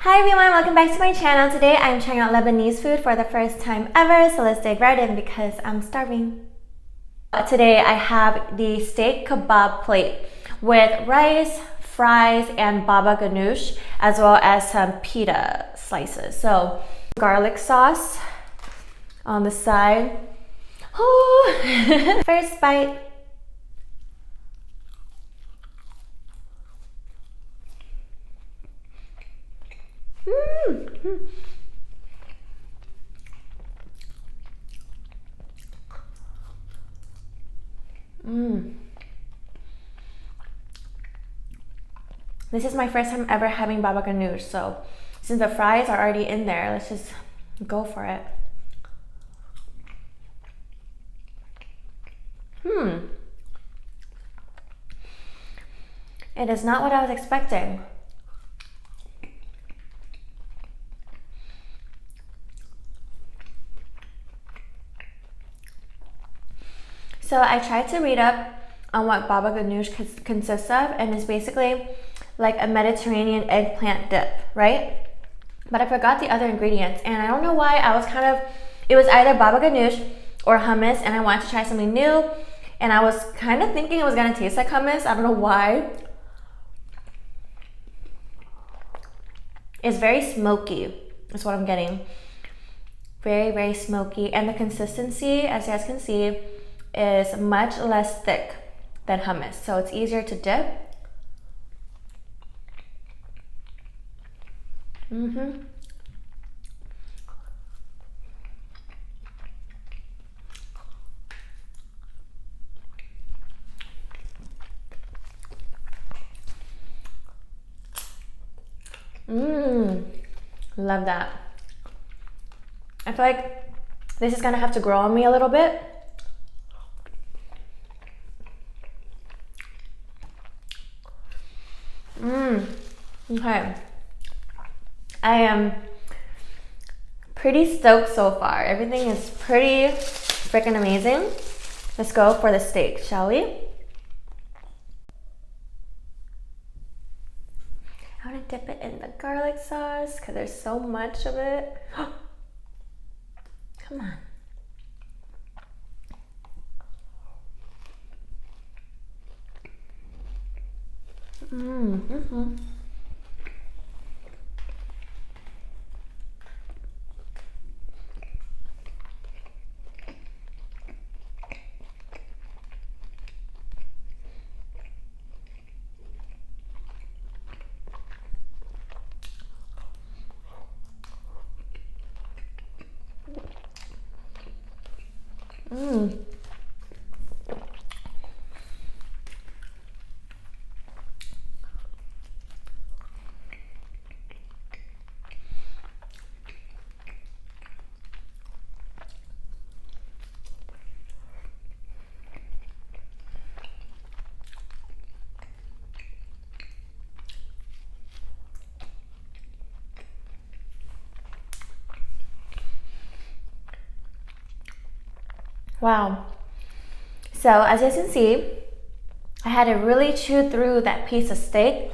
Hi everyone, welcome back to my channel. Today I'm trying out Lebanese food for the first time ever, so let's dig right in because I'm starving. Today I have the steak kebab plate with rice, fries, and baba ganoush, as well as some pita slices. So garlic sauce on the side. Ooh. First bite. This is my first time ever having baba ganoush, so since the fries are already in there, let's just go for it. It is not what I was expecting. So I tried to read up on what baba ganoush consists of, and it's basically like a Mediterranean eggplant dip, right? But I forgot the other ingredients, and I don't know why. It was either baba ganoush or hummus, and I wanted to try something new, and I was kind of thinking it was gonna taste like hummus. I don't know why. It's very smoky, is what I'm getting. Very, very smoky, and the consistency, as you guys can see, is much less thick than hummus, so it's easier to dip. Love that. I feel like this is gonna have to grow on me a little bit. Okay. I am pretty stoked so far. Everything is pretty freaking amazing. Let's go for the steak, shall we? I want to dip it in the garlic sauce because there's so much of it. Come on. Wow. So as you can see, I had to really chew through that piece of steak.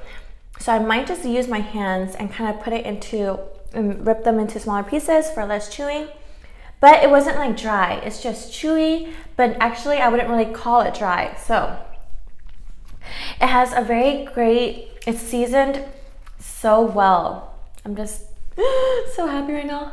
So I might just use my hands and kind of put it into, and rip them into smaller pieces for less chewing. But it wasn't like dry, it's just chewy, but actually I wouldn't really call it dry. So it has a very great, it's seasoned so well. I'm just so happy right now.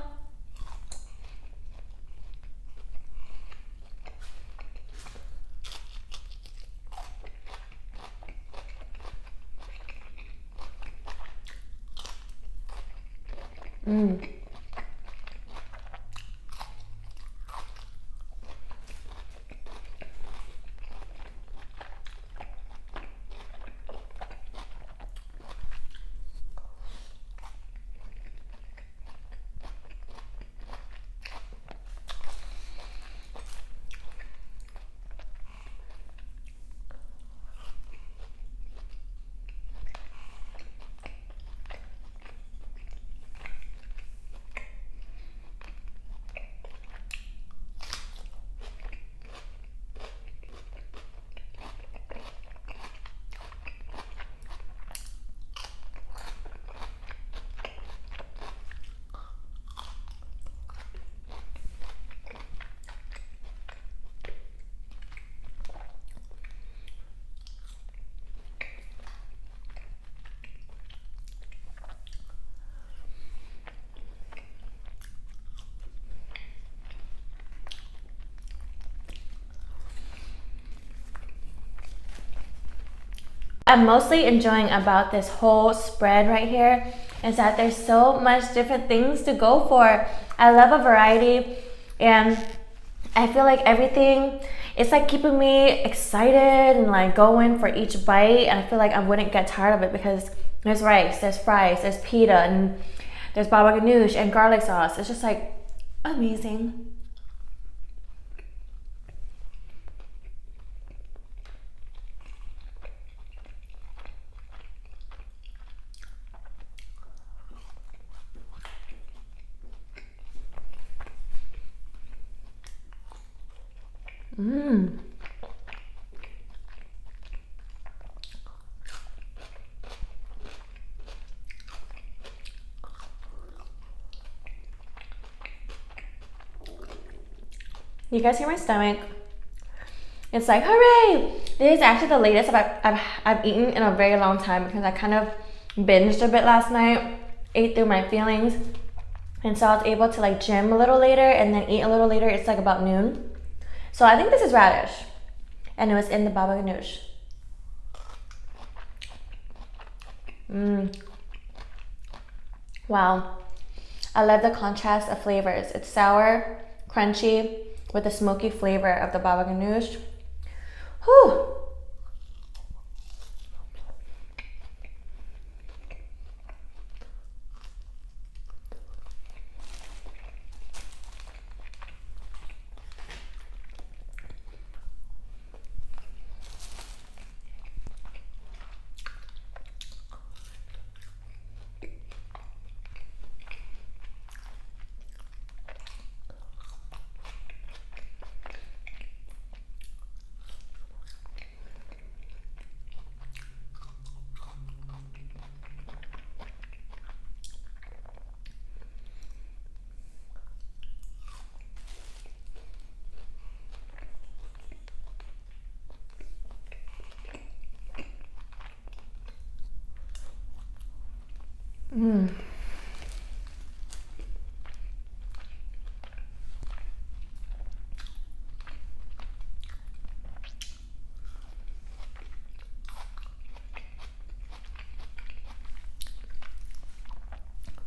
I'm mostly enjoying about this whole spread right here is that there's so much different things to go for. I love a variety, and I feel like everything, it's like keeping me excited and like going for each bite, and I feel like I wouldn't get tired of it because there's rice, there's fries, there's pita, and there's baba ganoush and garlic sauce. It's just like amazing. Mmm. You guys hear my stomach? It's like, hooray! This is actually the latest I've eaten in a very long time because I kind of binged a bit last night, ate through my feelings, and so I was able to like gym a little later and then eat a little later. It's like about noon. So I think this is radish, and it was in the baba ganoush. Wow. I love the contrast of flavors. It's sour, crunchy, with the smoky flavor of the baba ganoush. Whew.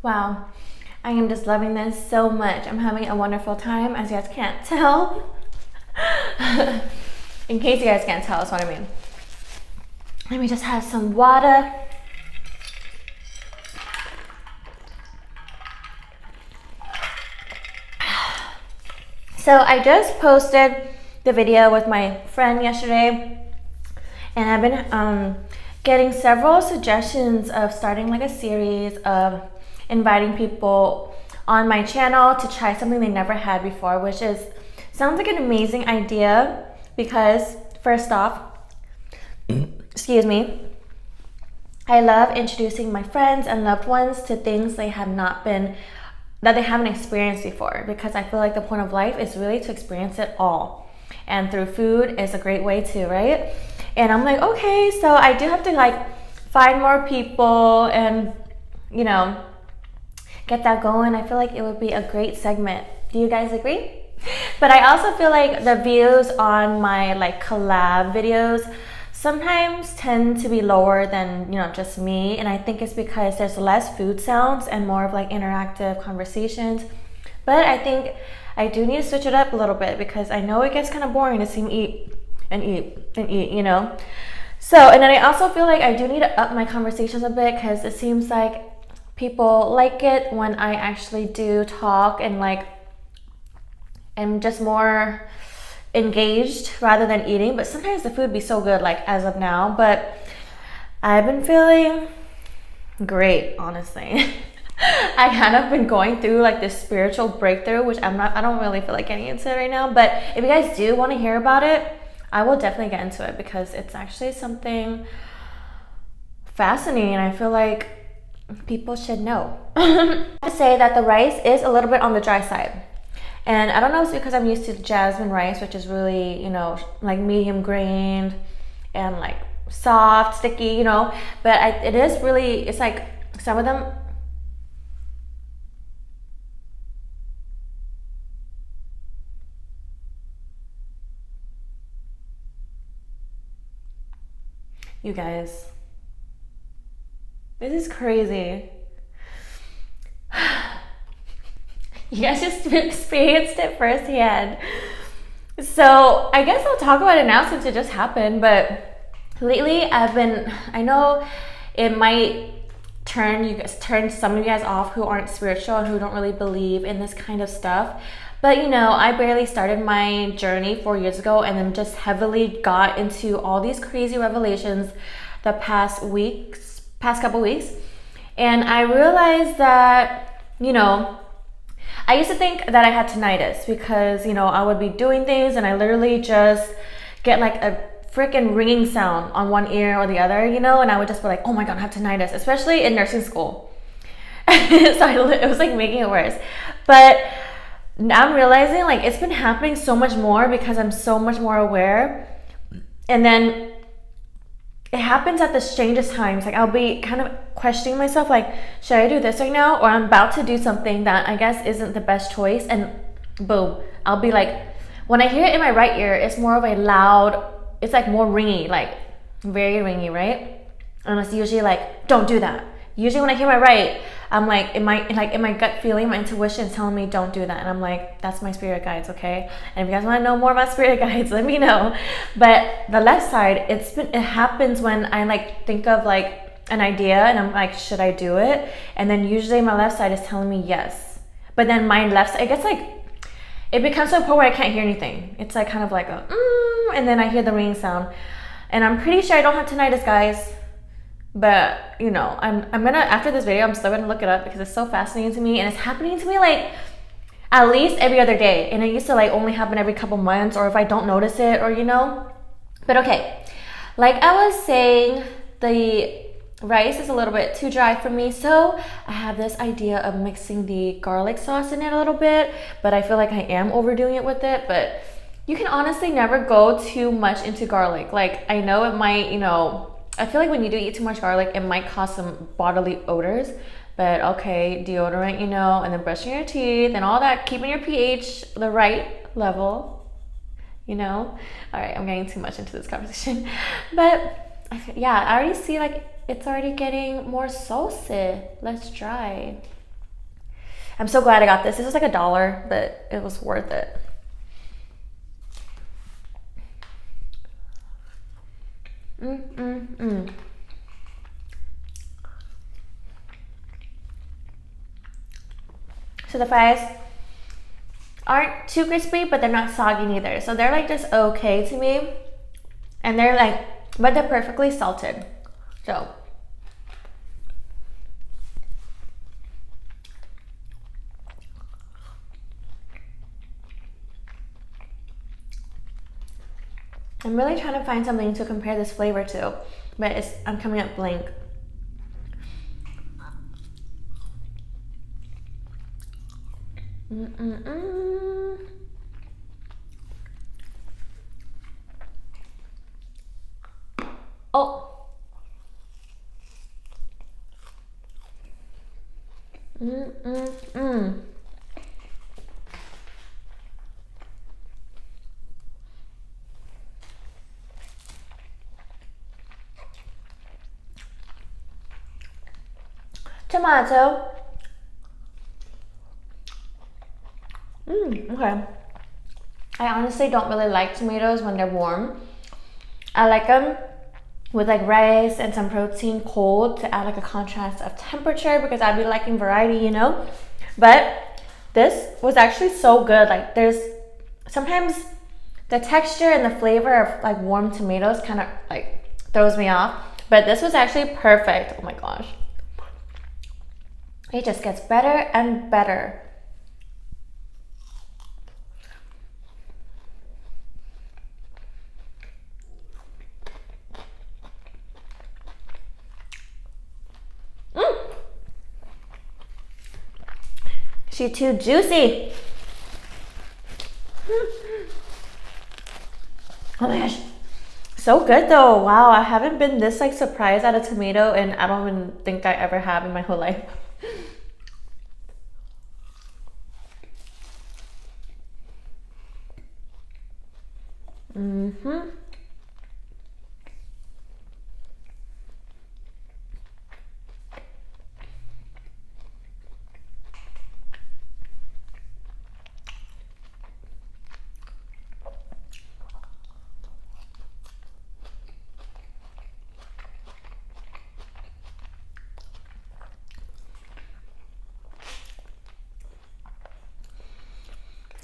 Wow, I am just loving this so much. I'm having a wonderful time, as you guys can't tell. In case you guys can't tell, that's what I mean. Let me just have some water. So I just posted the video with my friend yesterday, and I've been getting several suggestions of starting like a series of inviting people on my channel to try something they never had before, which sounds like an amazing idea because first off, excuse me, I love introducing my friends and loved ones to things they haven't experienced before, because I feel like the point of life is really to experience it all, and through food is a great way too, right? And I'm like, okay, so I do have to like find more people and, you know, get that going. I feel like it would be a great segment. Do you guys agree? But I also feel like the views on my like collab videos sometimes tend to be lower than, you know, just me, and I think it's because there's less food sounds and more of like interactive conversations. But I think I do need to switch it up a little bit because I know it gets kind of boring to see me eat and eat and eat, you know. So, and then I also feel like I do need to up my conversations a bit because it seems like people like it when I actually do talk and like am just more engaged rather than eating. But sometimes the food be so good, like as of now, but I've been feeling great, honestly. I kind of been going through like this spiritual breakthrough, which I don't really feel like getting into it right now, but if you guys do want to hear about it, I will definitely get into it because it's actually something fascinating. I feel like people should know. I have to say that the rice is a little bit on the dry side. And I don't know if it's because I'm used to jasmine rice, which is really, you know, like medium grained and like soft, sticky, you know, but it is really, it's like some of them, You guys, this is crazy. You guys just experienced it firsthand. So I guess I'll talk about it now since it just happened. But lately I know it might turn some of you guys off who aren't spiritual and who don't really believe in this kind of stuff. But you know, I barely started my journey 4 years ago and then just heavily got into all these crazy revelations the past couple weeks. And I realized that, you know, I used to think that I had tinnitus because, you know, I would be doing things and I literally just get like a freaking ringing sound on one ear or the other, you know, and I would just be like, oh my God, I have tinnitus, especially in nursing school. So it was like making it worse. But now I'm realizing like it's been happening so much more because I'm so much more aware. And then it happens at the strangest times. Like I'll be kind of questioning myself, like, should I do this right now? Or I'm about to do something that I guess isn't the best choice. And boom, I'll be like, when I hear it in my right ear, it's more of a loud, it's like more ringy, like very ringy, right? And it's usually like, don't do that. Usually when I hear my right, I'm like, in my gut feeling, my intuition is telling me don't do that. And I'm like, that's my spirit guides, okay? And if you guys want to know more about spirit guides, let me know. But the left side, it happens when I like think of like an idea and I'm like, should I do it? And then usually my left side is telling me yes. But then my left side, it gets like, it becomes to a point where I can't hear anything. It's like kind of like a and then I hear the ringing sound. And I'm pretty sure I don't have tinnitus, guys. But you know, I'm gonna, after this video, I'm still gonna look it up because it's so fascinating to me, and it's happening to me like at least every other day. And it used to like only happen every couple months, or if I don't notice it, or you know. But okay, like I was saying, the rice is a little bit too dry for me, so I have this idea of mixing the garlic sauce in it a little bit, but I feel like I am overdoing it with it. But you can honestly never go too much into garlic. Like I know it might, you know, I feel like when you do eat too much garlic, it might cause some bodily odors, but okay, deodorant, you know, and then brushing your teeth and all that, keeping your pH the right level, you know. All right, I'm getting too much into this conversation, but yeah, I already see like it's already getting more saucy. Let's try. I'm so glad I got this. This was like $1, but it was worth it. So the fries aren't too crispy, but they're not soggy neither. So they're like just okay to me. And they're like, but they're perfectly salted. So I'm really trying to find something to compare this flavor to, but I'm coming up blank. Oh. Tomato. Okay. I honestly don't really like tomatoes when they're warm. I like them with like rice and some protein cold to add like a contrast of temperature because I'd be liking variety, you know. But this was actually so good. Like there's sometimes the texture and the flavor of like warm tomatoes kind of like throws me off, but this was actually perfect. Oh my gosh, it just gets better and better. She's too juicy. Oh my gosh, so good though. Wow, I haven't been this like surprised at a tomato, and I don't even think I ever have in my whole life.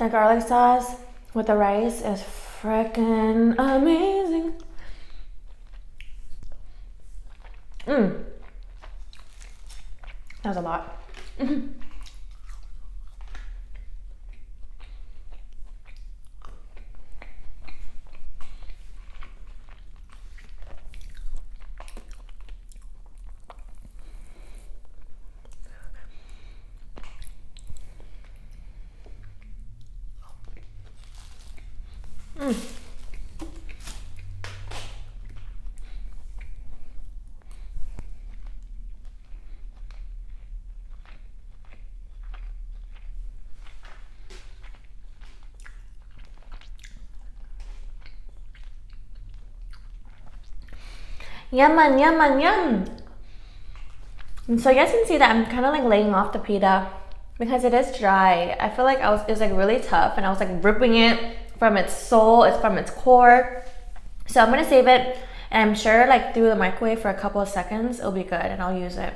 The garlic sauce with the rice is freaking amazing. That was a lot. Yum, yum, yum. And so you guys can see that I'm kind of like laying off the pita because it is dry. I feel like it was like really tough, and I was like ripping it from its soul, it's from its core. So I'm gonna save it, and I'm sure like through the microwave for a couple of seconds, it'll be good, and I'll use it.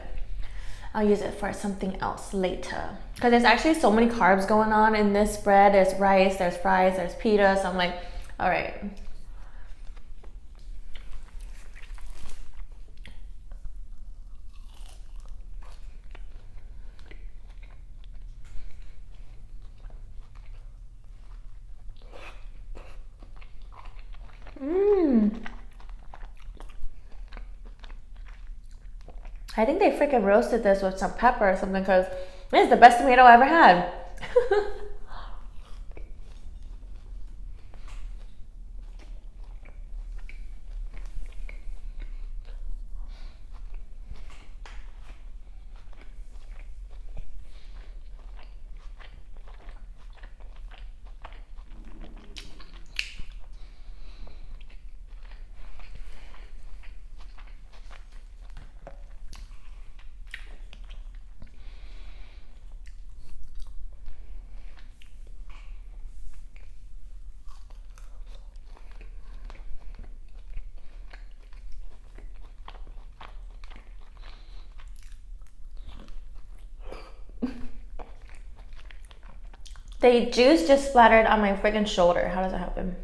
I'll use it for something else later. Because there's actually so many carbs going on in this bread. There's rice, there's fries, there's pita. So I'm like, all right. I think they freaking roasted this with some pepper or something, because this is the best tomato I ever had. The juice just splattered on my freaking shoulder. How does that happen?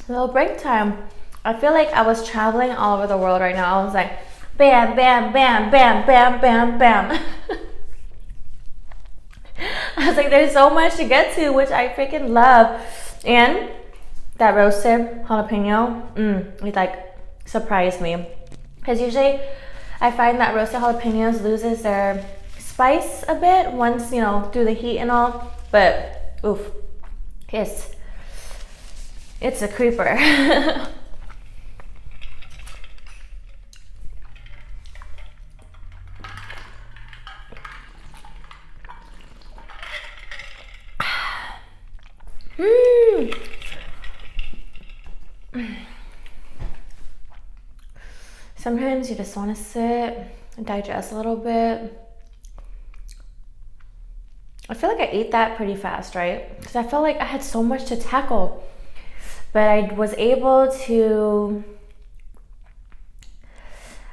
Little break time. I feel like I was traveling all over the world right now. I was like, bam, bam, bam, bam, bam, bam, bam. I was like, there's so much to get to, which I freaking love. And that roasted jalapeno, it like surprised me. Because usually I find that roasted jalapenos loses their spice a bit once, you know, through the heat and all. But oof, it's a creeper. Sometimes you just want to sit and digest a little bit. I feel like I ate that pretty fast, right? Because I felt like I had so much to tackle. But I was able to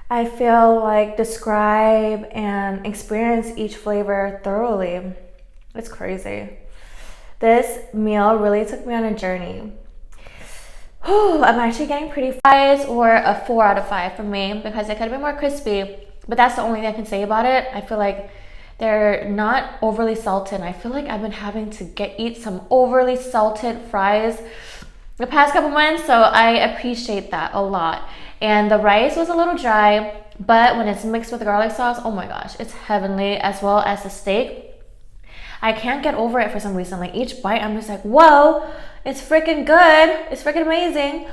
I feel like describe and experience each flavor thoroughly. It's crazy. This meal really took me on a journey. I'm actually getting pretty fries, or a 4 out of 5 for me, because it could have been more crispy, but that's the only thing I can say about it. I feel like they're not overly salted. I feel like I've been having to eat some overly salted fries the past couple months, so I appreciate that a lot. And the rice was a little dry, but when it's mixed with the garlic sauce, oh my gosh, it's heavenly, as well as the steak. I can't get over it for some reason. Like each bite, I'm just like, whoa, it's freaking good. It's freaking amazing.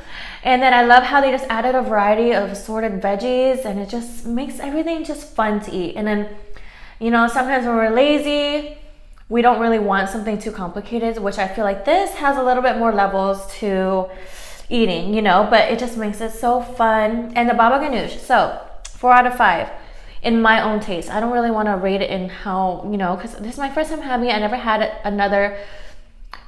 And then I love how they just added a variety of assorted veggies, and it just makes everything just fun to eat. And then, you know, sometimes when we're lazy, we don't really want something too complicated, which I feel like this has a little bit more levels to eating, you know, but it just makes it so fun. And the baba ganoush, so 4 out of 5 in my own taste. I don't really want to rate it in how, you know, because this is my first time having it. I never had another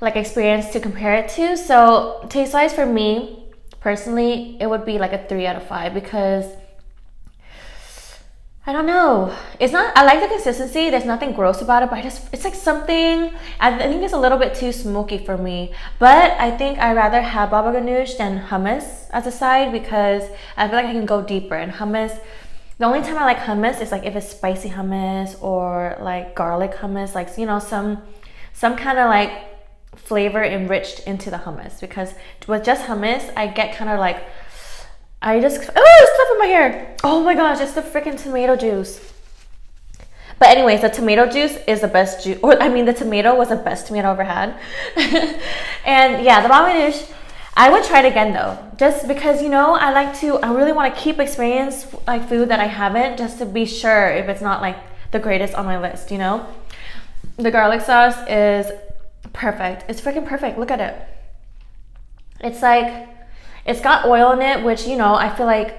like experience to compare it to. So taste wise, for me personally, it would be like a 3 out of 5, because I don't know. It's not, I like the consistency. There's nothing gross about it, but it's like something, I think it's a little bit too smoky for me. But I think I'd rather have baba ganoush than hummus as a side, because I feel like I can go deeper. And hummus, the only time I like hummus is like if it's spicy hummus or like garlic hummus, like, you know, some kind of like flavor enriched into the hummus. Because with just hummus, I get kind of like, it's stuff in my hair. Oh my gosh, it's the freaking tomato juice. But anyways, the tomato juice is the best juice, or I mean the tomato was the best tomato I've ever had. And yeah, the baba ganoush, I would try it again though, just because, you know, I really want to keep experience like food that I haven't, just to be sure if it's not like the greatest on my list, you know. The garlic sauce is perfect. It's freaking perfect. Look at it. It's like, it's got oil in it, which, you know, I feel like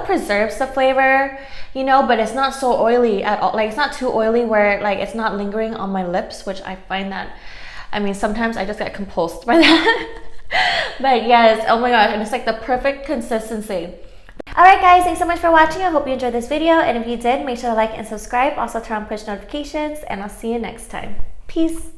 preserves the flavor, you know, but it's not so oily at all. Like, it's not too oily where like it's not lingering on my lips, which I find that, I mean, sometimes I just get compulsed by that. But yes, oh my gosh, and it's like the perfect consistency. Alright guys, thanks so much for watching. I hope you enjoyed this video, and if you did, make sure to like and subscribe. Also turn on push notifications, and I'll see you next time. Peace.